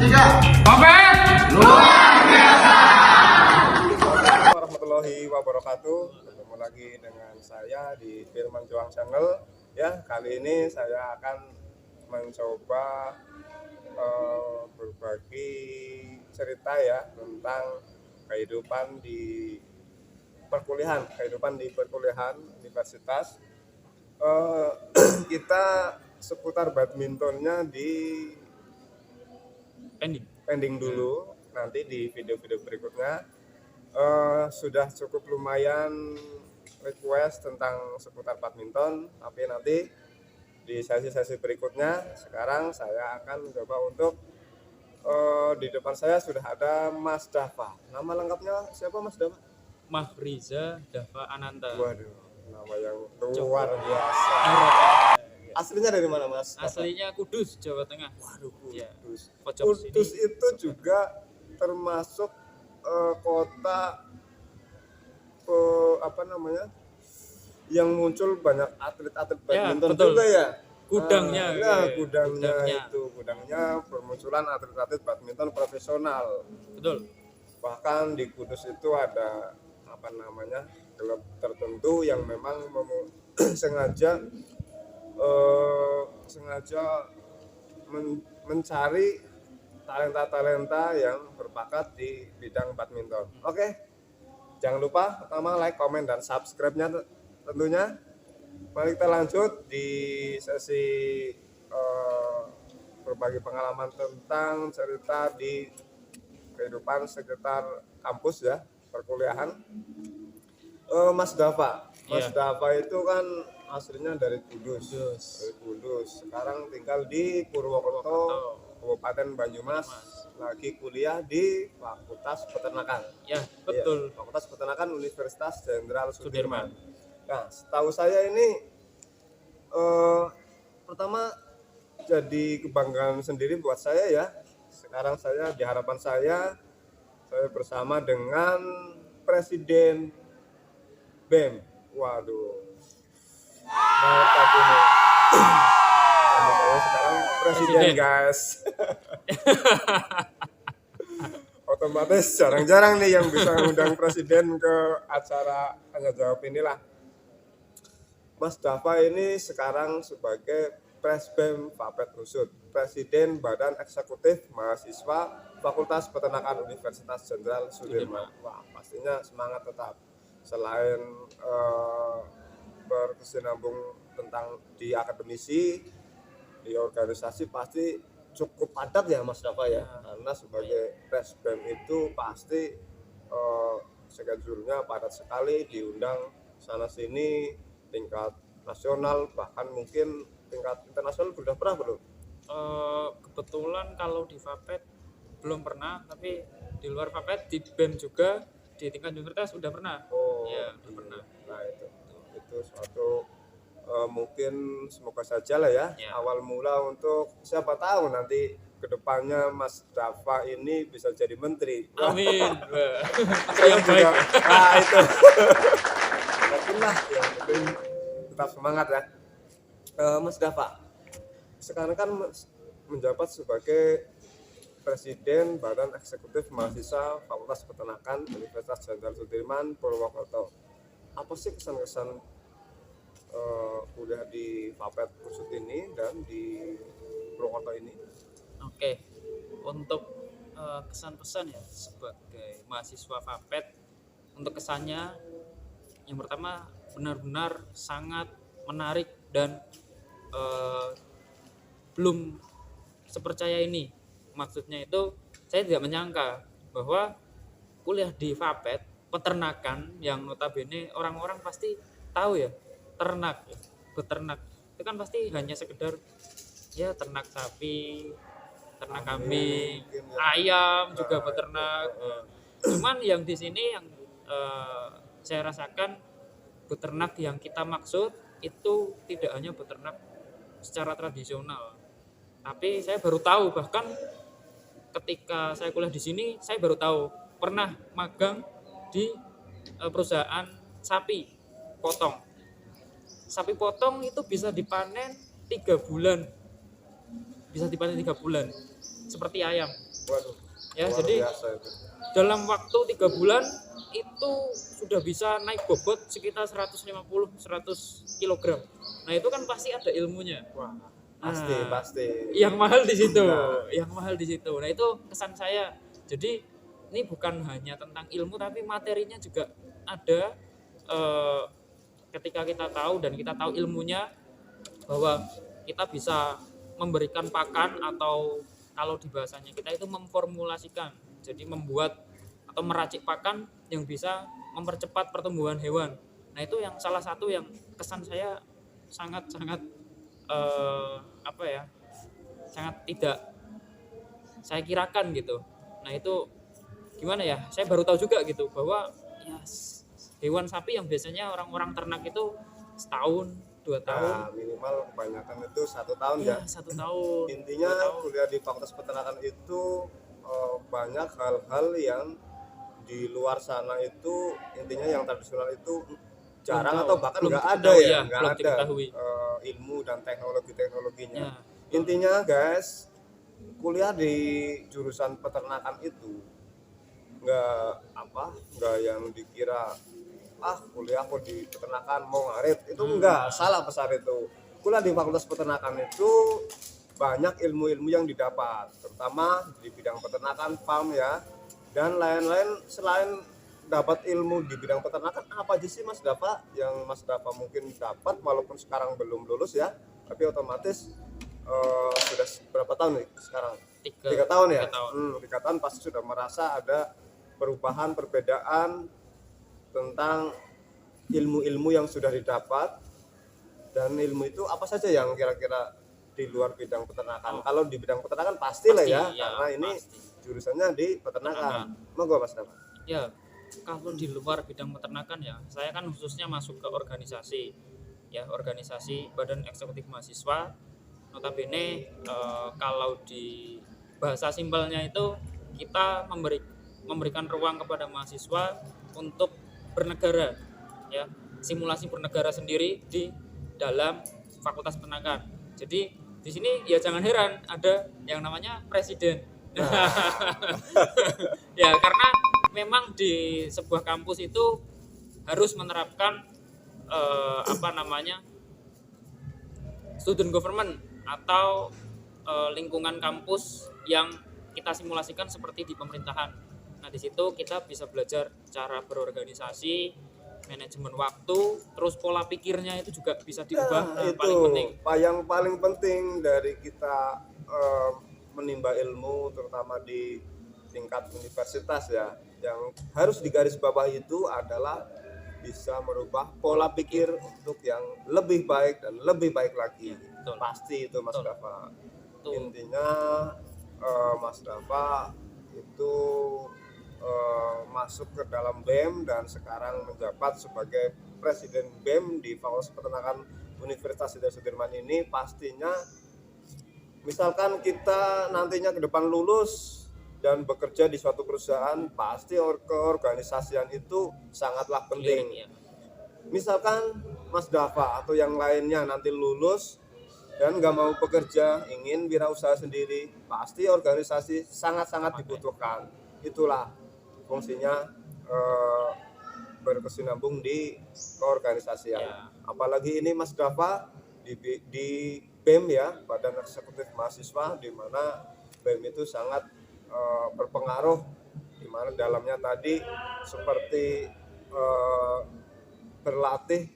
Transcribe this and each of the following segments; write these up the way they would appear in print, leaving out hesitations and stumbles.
3. Kopet Luar biasa. Warahmatullahi wabarakatuh. Ketemu lagi dengan saya di Firman Juang Channel. Ya, kali ini saya akan mencoba berbagi cerita ya tentang kehidupan di perkuliahan universitas. Kita seputar badmintonnya di pending dulu, nanti di video-video berikutnya. Sudah cukup lumayan request tentang seputar badminton, tapi nanti di sesi-sesi berikutnya. Sekarang saya akan mencoba untuk di depan saya sudah ada Mas Dava. Nama lengkapnya siapa, Mas Dava? Mahriza Dava Ananta. Waduh, nama yang luar biasa. Aslinya dari mana, Mas? Aslinya Kudus, Jawa Tengah. Waduh, Ya, Kudus. pojok Kudus sini. itu juga termasuk kota yang muncul banyak atlet-atlet badminton betul. juga ya. Gudangnya, Gudangnya bermunculan atlet-atlet badminton profesional. Betul. Bahkan di Kudus itu ada klub tertentu yang memang sengaja mencari talenta-talenta yang berbakat di bidang badminton. Oke, jangan lupa pertama like, komen, dan subscribe-nya tentunya. Mari kita lanjut di sesi berbagi pengalaman tentang cerita di kehidupan sekitar kampus ya, perkuliahan. Mas Dava itu kan aslinya dari Kudus. Sekarang tinggal di Purwokerto, Kabupaten Banyumas. Lagi kuliah di Fakultas Peternakan. Ya, betul. Ya, Fakultas Peternakan Universitas Jenderal Sudirman. Nah, setahu saya ini pertama jadi kebanggaan sendiri buat saya ya. Sekarang di harapan saya bersama dengan Presiden BEM. Waduh, mantap ini. Saya sekarang presiden. Guys. Otomatis jarang-jarang nih yang bisa undang presiden ke acara tanya jawab inilah. Mas Dava ini sekarang sebagai Presbem Fapet Usut, Presiden Badan Eksekutif Mahasiswa Fakultas Peternakan Universitas Jenderal Sudirman. Wah, pastinya semangat tetap. Selain berkesinambung tentang di akademisi, di organisasi pasti cukup padat ya Mas Dava ya. Karena sebagai Presbem itu pasti schedule-nya padat sekali, diundang sana sini, tingkat nasional, bahkan mungkin tingkat internasional sudah pernah belum? Kebetulan kalau di Fapet belum pernah, tapi di luar Fapet di BEM juga di tingkat universitas sudah pernah. Ya, sudah pernah. Nah itu suatu mungkin semoga saja lah ya, awal mula untuk siapa tahu nanti kedepannya Mas Dava ini bisa jadi menteri. Amin. Menteri yang baik. Nah itu. Yakinlah ya, mungkin tetap semangat ya. Mas Dava sekarang kan menjabat sebagai Presiden Badan Eksekutif Mahasiswa Fakultas Peternakan Universitas Jenderal Sudirman Purwokerto. Apa sih kesan-kesan kuliah di Fapet Usut ini dan di Purwokerto ini? Oke, untuk kesan-pesan ya sebagai mahasiswa Fapet, untuk kesannya yang pertama benar-benar sangat menarik dan belum sepercaya ini. Maksudnya itu saya tidak menyangka bahwa kuliah di Fapet peternakan yang notabene orang-orang pasti tahu ya, beternak itu kan pasti hanya sekedar ya ternak sapi, ternak kambing, ayam juga beternak. Cuman yang di sini yang saya rasakan beternak yang kita maksud itu tidak hanya beternak secara tradisional, tapi saya baru tahu, bahkan ketika saya kuliah di sini saya baru tahu pernah magang di perusahaan sapi potong. Sapi potong itu bisa dipanen 3 bulan, seperti ayam. Waduh, Ya, luar jadi biasa itu. dalam waktu 3 bulan itu sudah bisa naik bobot sekitar 150-100 kilogram. Nah itu kan pasti ada ilmunya. Wah, Nah, pasti. yang mahal di situ, Nah. yang mahal di situ. Nah itu kesan saya. Jadi ini bukan hanya tentang ilmu tapi materinya juga ada. eh, Ketika kita tahu dan kita tahu ilmunya bahwa kita bisa memberikan pakan atau kalau di bahasanya kita itu memformulasikan, jadi membuat atau meracik pakan yang bisa mempercepat pertumbuhan hewan. Nah itu yang salah satu yang kesan saya sangat-sangat apa ya, sangat tidak saya kirakan gitu. Nah itu gimana ya, saya baru tahu juga gitu bahwa ya hewan sapi yang biasanya orang-orang ternak itu setahun 2 tahun, Nah, minimal kebanyakan itu 1 tahun ya. ya 1 tahun, Intinya 2 tahun. kuliah di Fakultas Peternakan itu banyak hal-hal yang di luar sana itu intinya yang tradisional itu jarang Belum tahu, atau bahkan belum nggak ada diketahui ya, ya, nggak belum ada diketahui. ilmu dan teknologinya. Ya, Intinya guys, kuliah di jurusan peternakan itu nggak yang dikira kuliah kok di peternakan mau ngarit itu enggak, salah besar itu. Kuliah di Fakultas Peternakan itu banyak ilmu-ilmu yang didapat, terutama di bidang peternakan, farm ya, dan lain-lain. Selain dapat ilmu di bidang peternakan, apa aja sih Mas Dafa yang Mas Dafa mungkin dapat walaupun sekarang belum lulus ya, tapi otomatis sudah berapa tahun nih sekarang? 3 tahun ya. 3 tahun pasti sudah merasa ada perubahan, perbedaan tentang ilmu-ilmu yang sudah didapat. Dan ilmu itu apa saja yang kira-kira di luar bidang peternakan? Kalau di bidang peternakan pastilah Pasti, ya, ya, karena ini pasti. jurusannya di peternakan. Monggo Mas Dafa. Ya, kalau di luar bidang peternakan ya, saya kan khususnya masuk ke organisasi, ya organisasi Badan Eksekutif Mahasiswa. Notabene kalau di bahasa simpelnya itu kita memberikan ruang kepada mahasiswa untuk bernegara, ya simulasi bernegara sendiri di dalam Fakultas Peternakan. Jadi di sini ya jangan heran ada yang namanya presiden. Ya karena memang di sebuah kampus itu harus menerapkan student government atau lingkungan kampus yang kita simulasikan seperti di pemerintahan. Nah di situ kita bisa belajar cara berorganisasi, manajemen waktu, terus pola pikirnya itu juga bisa diubah. Nah, itu paling penting. yang paling penting dari kita menimba ilmu, terutama di tingkat universitas ya, yang harus digarisbawahi itu adalah bisa merubah pola pikir untuk yang lebih baik dan lebih baik lagi. Betul. Pasti itu Mas Betul. Dafa. Betul. Intinya Mas Dafa itu masuk ke dalam BEM dan sekarang menjabat sebagai Presiden BEM di Fakultas Peternakan Universitas Jenderal Sudirman ini. Pastinya misalkan kita nantinya ke depan lulus dan bekerja di suatu perusahaan, pasti keorganisasian itu sangatlah penting. Ya. Misalkan Mas Dafa atau yang lainnya nanti lulus dan nggak mau bekerja, ingin wirausaha sendiri, pasti organisasi sangat-sangat dibutuhkan. Itulah fungsinya berkesinambung di keorganisasian. Ya. Apalagi ini Mas Dafa di BEM ya, Badan Eksekutif Mahasiswa, di mana BEM itu sangat berpengaruh, di mana dalamnya tadi seperti berlatih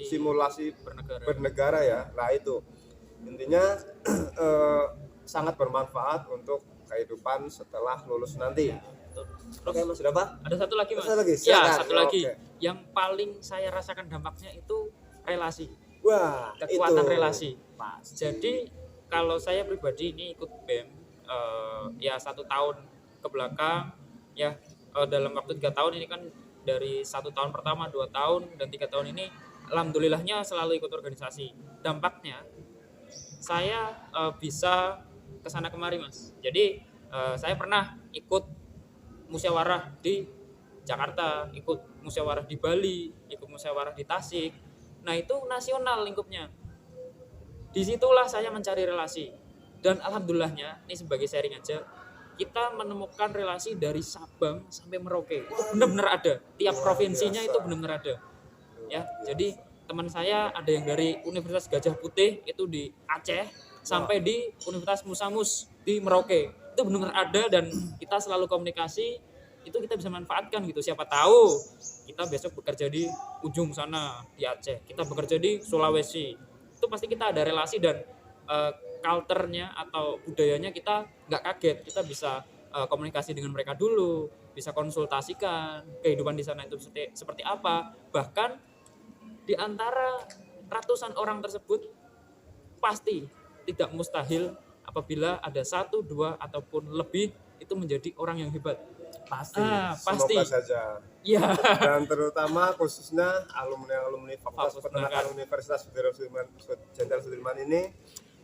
simulasi bernegara ya. Nah itu intinya sangat bermanfaat untuk kehidupan setelah lulus nanti. Oke Mas Dafa. Ada satu lagi Mas. Satu lagi. Oke. Yang paling saya rasakan dampaknya itu relasi. Wah, kekuatan itu relasi. pasti. Jadi kalau saya pribadi ini ikut BEM ya 1 tahun ke belakang ya, dalam waktu 3 tahun ini kan, dari 1 tahun pertama, 2 tahun dan 3 tahun ini alhamdulillahnya selalu ikut organisasi. Dampaknya saya bisa kesana kemari Mas. Jadi saya pernah ikut musyawarah di Jakarta, ikut musyawarah di Bali, ikut musyawarah di Tasik. Nah itu nasional lingkupnya. Disitulah saya mencari relasi Dan alhamdulillahnya, ini sebagai sharing aja, kita menemukan relasi dari Sabang sampai Merauke. Itu benar-benar ada. Tiap Luar provinsinya biasa. itu benar-benar ada. Ya, Luar jadi biasa. teman saya ada yang dari Universitas Gajah Putih itu di Aceh sampai di Universitas Musamus di Merauke. Itu benar-benar ada dan kita selalu komunikasi, itu kita bisa manfaatkan gitu. Siapa tahu kita besok bekerja di ujung sana di Aceh, kita bekerja di Sulawesi. Itu pasti kita ada relasi dan culture-nya atau budayanya kita nggak kaget. Kita bisa komunikasi dengan mereka dulu, bisa konsultasikan kehidupan di sana itu seperti apa. Bahkan di antara ratusan orang tersebut pasti tidak mustahil apabila ada satu, dua ataupun lebih itu menjadi orang yang hebat. Pasti, Pasti. semoga saja. Ya. Dan terutama khususnya alumni Fakultas Fakultas Peternakan Peternakan. Universitas Jenderal Sudirman ini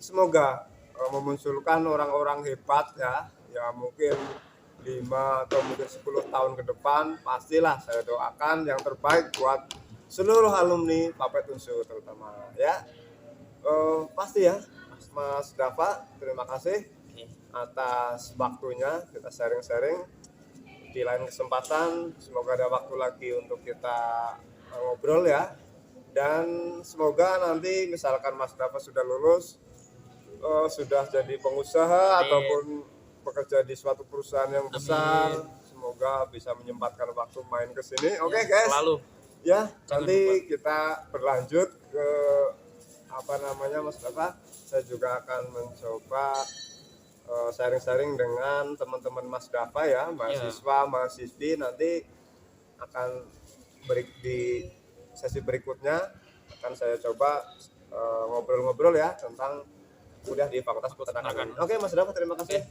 semoga memunculkan orang-orang hebat ya mungkin 5 atau mungkin 10 tahun ke depan. Pastilah saya doakan yang terbaik buat seluruh alumni Fapet Unsur terutama ya. Pasti ya Mas Dava, terima kasih atas waktunya kita sharing-sharing. Di lain kesempatan semoga ada waktu lagi untuk kita ngobrol ya, dan semoga nanti misalkan Mas Dava sudah lulus, sudah jadi pengusaha ataupun bekerja di suatu perusahaan yang besar. Semoga bisa menyempatkan waktu main ke sini. Oke, guys, Selalu. Ya, nanti kita berlanjut ke Mas Dava. Saya juga akan mencoba sharing-sharing dengan teman-teman Mas Dava ya, mahasiswa, mahasiswi. Nanti akan di sesi berikutnya akan saya coba ngobrol-ngobrol ya tentang kuliah di Fakultas Peternakan. Oke, Mas Dava, terima kasih.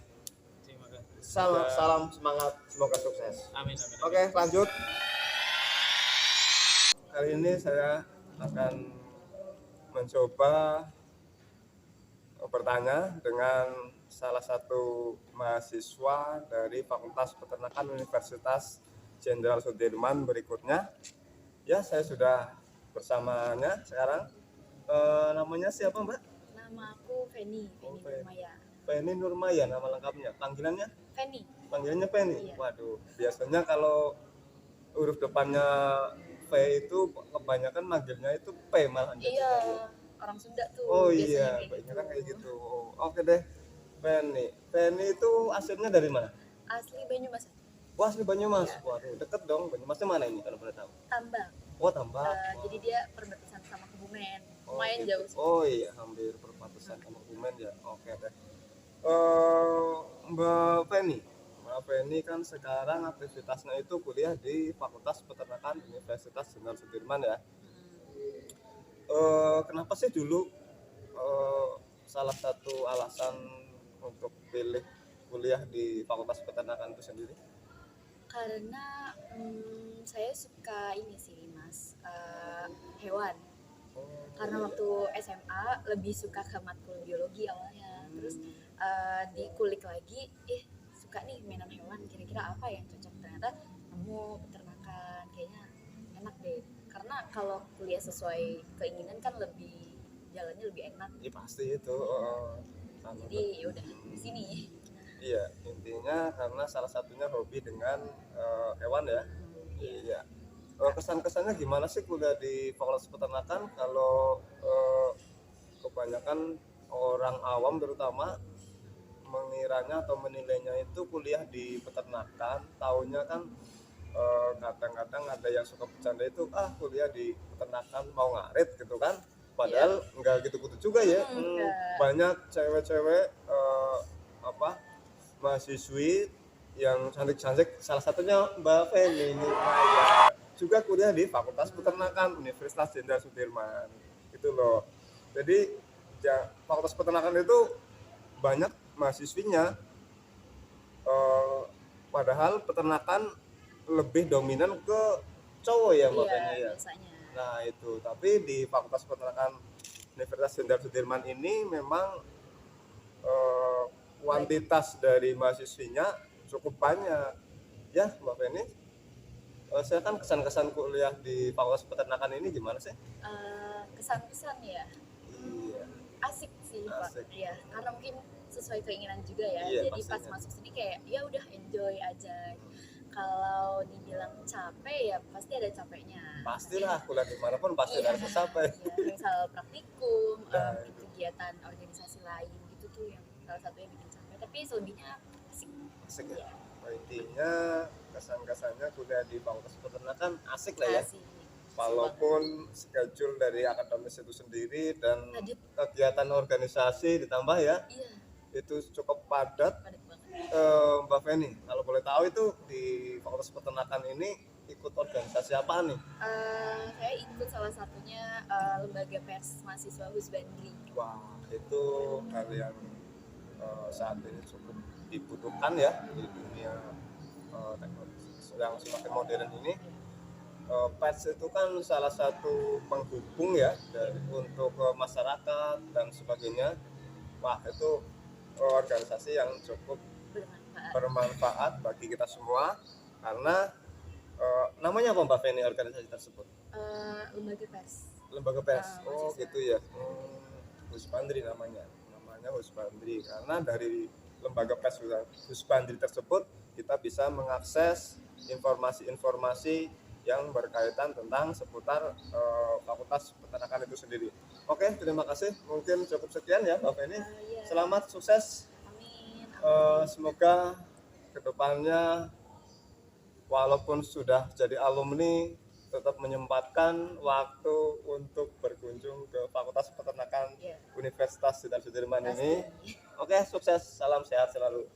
Salam semangat, semoga sukses. Amin. Oke, lanjut. Kali ini saya akan mencoba bertanya dengan salah satu mahasiswa dari Fakultas Peternakan Universitas Jenderal Sudirman berikutnya. Ya, saya sudah bersamanya sekarang. Namanya siapa, Mbak? Nama aku Feni Nurmaya. Feni Nurmaya nama lengkapnya. Panggilannya? Feni. Panggilannya Feni. Iya. Waduh, biasanya kalau huruf depannya V itu kebanyakan manggilnya itu P malah. Iya, orang Sunda tuh. Oh biasanya iya, kebanyakan kayak gitu. Oke deh. Feni itu asalnya dari mana? Asli Banyumas. Wah, asli Banyumas. Waduh, deket dong. Banyumasnya mana ini kalau boleh tahu? Tambang. Oh, Tambak. Jadi dia perbatasan sama Kebumen. Lumayan gitu. jauh sih. Oh iya, hampir perbatasan sama Kebumen ya. Oke deh. Mbak Feni kan sekarang aktivitasnya itu kuliah di Fakultas Peternakan Universitas Jenderal Sudirman ya. Kenapa sih dulu salah satu alasan untuk pilih kuliah di Fakultas Peternakan itu sendiri? Karena saya suka ini sih Mas, hewan. Karena waktu SMA lebih suka ke matkul biologi awalnya. Terus dikulik lagi, suka nih mainan hewan, kira-kira apa yang cocok. Ternyata nemu peternakan, kayaknya enak deh. Karena kalau kuliah sesuai keinginan kan jalannya lebih enak. Iya pasti itu. Jadi yaudah di sini. Iya, intinya karena salah satunya hobi dengan hewan ya. Iya. Kesan-kesannya gimana sih kuliah di Fakultas Peternakan? Kalau kebanyakan orang awam terutama mengiranya atau menilainya itu kuliah di peternakan, taunya kan kadang-kadang ada yang suka bercanda itu kuliah di peternakan mau ngarit gitu kan, padahal enggak gitu-gitu juga ya. Banyak cewek-cewek mahasiswi yang cantik-cantik, salah satunya Mbak Feni ini juga kuliah di Fakultas Peternakan Universitas Jenderal Sudirman gitu loh. Jadi Fakultas Peternakan itu banyak mahasiswinya, padahal peternakan lebih dominan ke cowok ya Mbak Feni ya. Biasanya. Nah itu, tapi di Fakultas Peternakan Universitas Jenderal Sudirman ini memang kuantitas dari mahasiswinya cukup banyak ya Mbak Feni. Saya kan kesan-kesan kuliah di Fakultas Peternakan ini gimana sih? Kesan-kesan ya. Iya. Asik sih Pak. Iya, karena mungkin sesuai keinginan juga ya. Iya, Jadi pas pastinya. masuk sini kayak ya udah enjoy aja. Kalau dibilang capek ya pasti ada capeknya. Pastilah kuliah dimanapun pasti Iya, harus capek. iya, misal praktikum, Nah, bikin kegiatan organisasi lain gitu tuh yang salah satunya bikin capek. Tapi selebihnya asik. asik Iya, ya. Intinya kesan-kesannya kuliah di Fakultas Peternakan asik lah ya. asik. Asik banget. Walaupun schedule dari akademis itu sendiri dan Padat. kegiatan organisasi ditambah ya, Iya, itu cukup padat. padat banget. Mbak Feni, kalau boleh tahu itu di Fakultas Peternakan ini ikut organisasi apa nih? Saya ikut salah satunya lembaga pers mahasiswa Husbandri. Wah, itu hal yang saat ini cukup dibutuhkan ya di dunia teknologi yang semakin modern ini. Pers itu kan salah satu penghubung ya untuk masyarakat dan sebagainya. Wah, itu organisasi yang cukup Bermanfaat. bermanfaat bagi kita semua karena namanya apa Mbak Feni organisasi tersebut? Lembaga pers. Lembaga pers. Oh Mahasiswa. gitu ya. Husbandri namanya Husbandri karena dari lembaga pers Husbandri tersebut kita bisa mengakses informasi-informasi yang berkaitan tentang seputar Fakultas Peternakan itu sendiri. Oke, terima kasih. Mungkin cukup sekian ya Mbak Feni. Iya. Selamat sukses. Amin. Semoga kedepannya walaupun sudah jadi alumni tetap menyempatkan waktu untuk berkunjung ke Fakultas Peternakan Iya. Universitas Jenderal Sudirman ini. Pasti. Oke, sukses. Salam sehat selalu.